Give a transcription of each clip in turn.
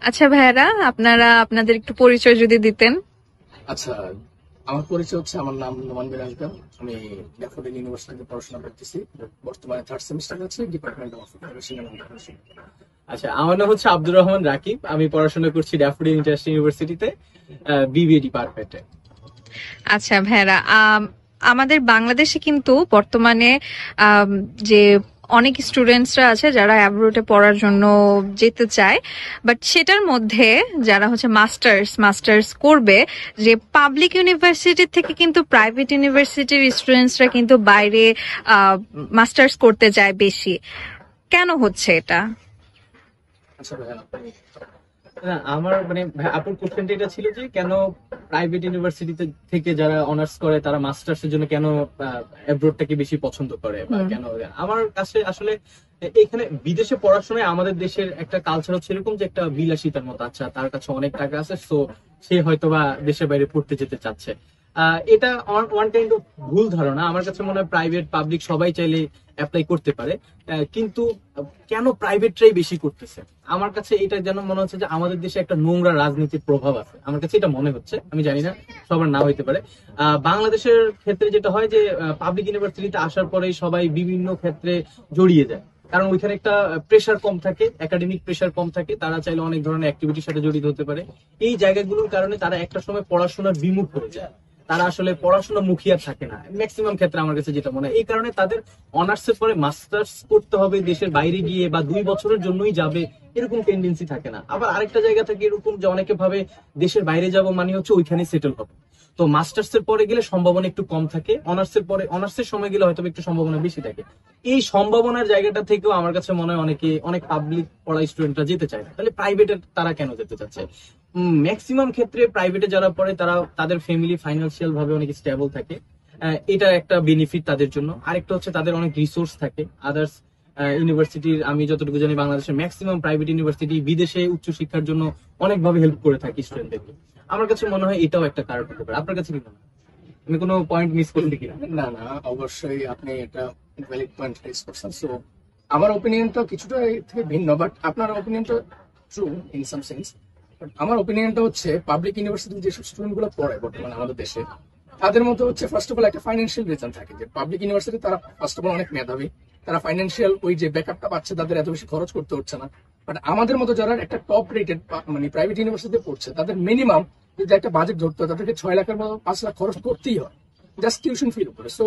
আচ্ছা ভাইয়ারা, আপনারা আপনাদের একটু পরিচয় যদি দিতেন। আচ্ছা, আমার পরিচয় হচ্ছে, আমার নাম নোমান বিরাজদার। আমি ড্যাফোডিল ইউনিভার্সিটিতে পড়াশোনা করতেছি, বর্তমানে 3rd সেমিস্টার আছে, department of innovation and entrepreneurship. আচ্ছা, আমার নাম হচ্ছে আব্দুর রহমান রাকিব। আমি পড়াশোনা করছি ড্যাফোডিল ইন্টারন্যাশনাল ইউনিভার্সিটিতে, বিবিএ ডিপার্টমেন্টে। আচ্ছা ভাইয়ারা, আমাদের বাংলাদেশে কিন্তু বর্তমানে যে অনেক স্টুডেন্টসরা আছে যারা অ্যাব্রোডে পড়ার জন্য যেতে চায়, বাট সেটার মধ্যে যারা হচ্ছে মাস্টার্স করবে, যে পাবলিক ইউনিভার্সিটি থেকে কিন্তু প্রাইভেট ইউনিভার্সিটির স্টুডেন্টসরা কিন্তু বাইরে মাস্টার্স করতে যায় বেশি। কেন হচ্ছে এটা? আচ্ছা ভাইয়া, না, আমার মানে আপনার কোশ্চেনটা এটা ছিল যে কেন প্রাইভেট ইউনিভার্সিটিতে থেকে যারা অনার্স করে তারা মাস্টার্স এর জন্য কেন অ্যাব্রোডটাকে বেশি পছন্দ করে বা কেন। আমার কাছে আসলে এখানে বিদেশে পড়াশোনায় আমাদের দেশের একটা কালচার হচ্ছে এরকম যে একটা বিলাসিতার মতো। আচ্ছা, তার কাছে অনেক টাকা আছে, সো সে হয়তোবা দেশের বাইরে পড়তে যেতে চাচ্ছে। এটা ওয়ান কাইন্ড অফ ভুল ধারণা। আমার কাছে মনে হয় প্রাইভেট পাবলিক সবাই চাইলে অ্যাপ্লাই করতে পারে, কিন্তু কেন প্রাইভেটরাই বেশি করতেছে? আমার কাছে এটা যেন মনে হচ্ছে যে আমাদের দেশে একটা নোংরা রাজনীতির প্রভাব আছে। আমার কাছে এটা মনে হচ্ছে, আমি জানি না, সবার না হইতে পারে। বাংলাদেশের ক্ষেত্রে যেটা হয় যে পাবলিক ইউনিভার্সিটিতে আসার পরেই সবাই বিভিন্ন ক্ষেত্রে জড়িয়ে যায়, কারণ ওইখানে একটা প্রেশার কম থাকে, একাডেমিক প্রেশার কম থাকে, তারা চাইলে অনেক ধরনের অ্যাক্টিভিটির সাথে জড়িত হতে পারে। এই জায়গাগুলোর কারণে তারা একটা সময় পড়াশোনার বিমুখ হয়ে যায়, তারা আসলে পড়াশোনা মুখী আর থাকে না ম্যাক্সিমাম ক্ষেত্রে। আমার কাছে যেটা মনে হয় এই কারণে তাদের অনার্সের পরে মাস্টার্স করতে হবে দেশের বাইরে গিয়ে, বা 2 বছরের জন্যই যাবে এরকম টেন্ডেন্সি থাকে না। আবার আরেকটা জায়গা থেকে এরকম যে অনেকে ভাবে দেশের বাইরে যাব মানে হচ্ছে ওইখানে সেটেল হবে, তো মাস্টার্স এর পরে গেলে সম্ভাবনা একটু কম থাকে, অনার্সের সময় গেলে হয়তো একটু সম্ভাবনা বেশি থাকে। এই সম্ভাবনার জায়গাটা থেকেও আমার কাছে মনে হয় অনেক পাবলিক পড়া স্টুডেন্টরা যেতে চায় না। তাহলে প্রাইভেটে তারা কেন যেতে চাচ্ছে? ম্যাক্সিমাম ক্ষেত্রে প্রাইভেটে যারা পড়ে তারা তাদের ফ্যামিলি ফাইন্যান্সিয়াল ভাবে অনেক স্টেবল থাকে, এটা একটা বেনিফিট তাদের জন্য। আরেকটা হচ্ছে তাদের অনেক রিসোর্স থাকে। আদার্স ইউনিভার্সিটির, আমি যতটুকু জানি বাংলাদেশের ম্যাক্সিমাম প্রাইভেট ইউনিভার্সিটি বিদেশে উচ্চশিক্ষার জন্য অনেকভাবে হেল্প করে থাকে স্টুডেন্টদেরকে। আমার কাছে মনে হয় এটাও একটা কারণ হতে পারে। আপনার কাছে কি মনে হয়? আমি কোনো পয়েন্ট মিস করছি কিনা? না না, অবশ্যই আপনি এটা ভ্যালিড পয়েন্ট রেজ করছেন। সো আমার ওপিনিয়নটা কিছুটা এর থেকে ভিন্ন, বাট আপনার ওপিনিয়নটা true in some sense. But আমার ওপিনিয়নটা হচ্ছে, পাবলিক ইউনিভার্সিটিতে যেসব স্টুডেন্ট গুলো পড়ে বর্তমানে আমাদের দেশে, তাদের মধ্যে হচ্ছে ফার্স্ট অফ অল একটা ফাইন্যান্সিয়াল রিজন থাকে, যে পাবলিক ইউনিভার্সিটি তারা ফার্স্ট অফ অল অনেক মেধাবী, তারা ফাইন্যান্সিয়াল ওই যে ব্যাকআপটা পাচ্ছে, তাদের এত বেশি খরচ করতে হচ্ছে না। বাট আমাদের মতো যারা একটা টপ রেটেড মানে প্রাইভেট ইউনিভার্সিটিতে পড়ছে, তাদের মিনিমাম যদি একটা বাজেট ধরতে হয়, তাদেরকে 6 লাখের মতো 5 লাখ খরচ করতেই হয় জাস্ট টিউশন ফির উপরে। সো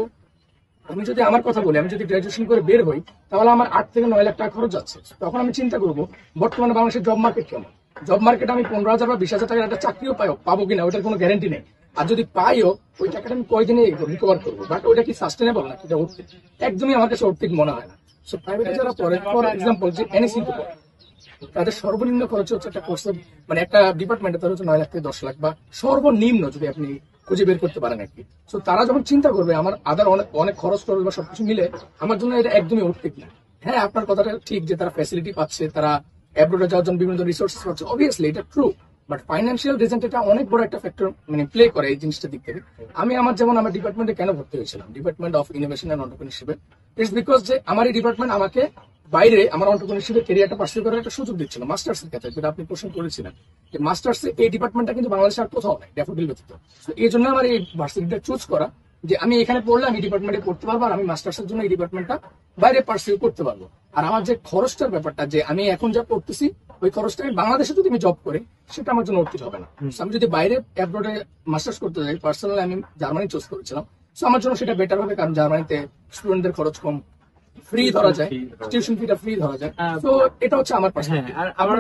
আমি যদি আমার কথা বলি, আমি যদি গ্রাজুয়েশন করে বের হই, তাহলে আমার 8 থেকে 9 লাখ টাকা খরচ যাচ্ছে। তখন আমি চিন্তা করবো বর্তমানে বাংলাদেশের জব মার্কেট কেমন। জব মার্কেটে আমি 15,000 বা 20,000 টাকার একটা চাকরিও পাবো কিনা ওইটার কোনো গ্যারান্টি নেই। আর যদি পাইও, ওই টাকাটা আমি কয়দিনে রিকভার করবো, বাট ওইটা কি সাস্টেনেবল না, এটা অর্থিক একদমই আমার কাছে অর্থিক মনে হয় না। সো প্রাইভেটে যারা পড়ে, ফর এক্সাম্পল যে এনএসসি পড়ে, তাদের সর্বনিম্ন খরচ হচ্ছে একটা কোর্স, মানে একটা ডিপার্টমেন্টে তার হচ্ছে 9 লাখ থেকে 10 লাখ, বা সর্বনিম্ন যদি আপনি খুঁজে বের করতে পারেন আর কি। তো তারা যখন চিন্তা করবে আমার আদার অনেক অনেক খরচ করবে বা সবকিছু মিলে, আমার জন্য এটা একদমই অর্থিক না। হ্যাঁ, আপনার কথাটা ঠিক যে তারা ফ্যাসিলিটি পাচ্ছে, তারা অ্যাব্রোডে যাওয়ার জন্য বিভিন্ন রিসোর্সেস পাচ্ছে, অবভিয়াসলি এটা ট্রু। বাট ফাইন্যান্সিয়াল রিজনটা এটা অনেক বড় একটা ফ্যাক্টর মানে প্লে করে এই জিনিসটা দিক থেকে। আমি যেমন আমার ডিপার্টমেন্টে কেন ভর্তি হয়েছিলাম, ডিপার্টমেন্ট অফ ইনোভেশন এন্ড এন্টারপ্রেনারশিপে, ইটস বিকজ যে আমার এই ডিপার্টমেন্ট আমাকে বাইরে আমার এন্টারপ্রেনারশিপের ক্যারিয়ারটা পার্সু করার একটা সুযোগ দিচ্ছিল মাস্টার্স এর ক্ষেত্রে, যেটা আপনি কোশ্চেন করেছিলেন। যে মাস্টার্স এই ডিপার্টমেন্টটা কিন্তু বাংলাদেশে আর কোথাও নাই ড্যাফোডিল ব্যতীত। এই জন্য আমার এই ভার্সিটিটা চুজ করা, যে আমি এখানে পড়লে আমি ডিপার্টমেন্টে পড়তে পারবো, আর আমি মাস্টার্সের জন্য এই ডিপার্টমেন্টটা বাইরে পার্সিউ করতে পারবো। আর আমার যে খরচটার ব্যাপারটা, যে আমি এখন যা পড়তেছি ওই খরচটা আমি বাংলাদেশে যদি আমি জব করি, সেটা আমার জন্য অর্থিত হবে না। আমি যদি বাইরে অ্যাব্রোডে মাস্টার্স করতে যাই, পার্সোনালি আমি জার্মানি চুজ করেছিলাম। সো আমার জন্য সেটা বেটার হবে, কারণ জার্মানিতে স্টুডেন্টদের খরচ কম, ফ্রি ধরা যায়, টিউশন ফিটা ফ্রি ধরা যায়। তো এটা হচ্ছে আমার পাশে। আর আমার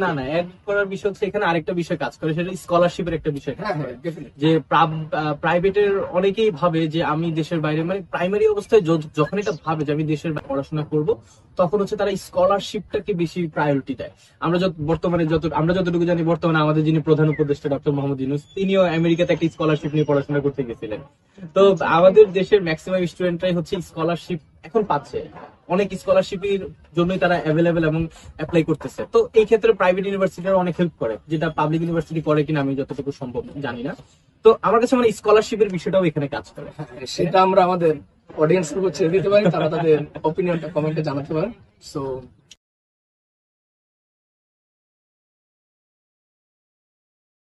না না অ্যাড করার বিষয় হচ্ছে এখানে আরেকটা বিষয় কাজ করে, সেটা স্কলারশিপের একটা বিষয় কাজ করে। যে প্রাইভেটের অনেকেই ভাবে যে আমি দেশের বাইরে, মানে প্রাইমারি অবস্থায় যখন এটা ভাবে যে আমি দেশের বাইরে পড়াশোনা করব, তখন হচ্ছে তারা স্কলারশিপটাকে বেশি প্রায়োরিটি দেয়। আমরা যতটুকু জানি, বর্তমানে আমাদের যিনি প্রধান উপদেষ্টা ডক্টর মোহাম্মদ ইউনূস, তিনিও আমেরিকাতে একটা স্কলারশিপ নিয়ে পড়াশোনা করতে গেছিলেন। তো আমাদের দেশের ম্যাক্সিমাম স্টুডেন্টরাই হচ্ছে স্কলারশিপ এখন পাচ্ছে, অনেক স্কলারশিপের জন্যই তারা অ্যাভেলেবেল এবং অ্যাপ্লাই করতেছে। তো এই ক্ষেত্রে প্রাইভেট ইউনিভার্সিটির অনেক হেল্প করে, যেটা পাবলিক ইউনিভার্সিটি করে কিনা আমি যতটুকু সম্ভব জানি না। তো আমার কাছে মানে স্কলারশিপের বিষয়টাও এখানে কাজ করে। সেটা আমরা আমাদের অডিয়েন্স ছেড়ে দিতে পারি, তারা তাদের অপিনিয়নটা কমেন্টে জানাতে পারেন। সো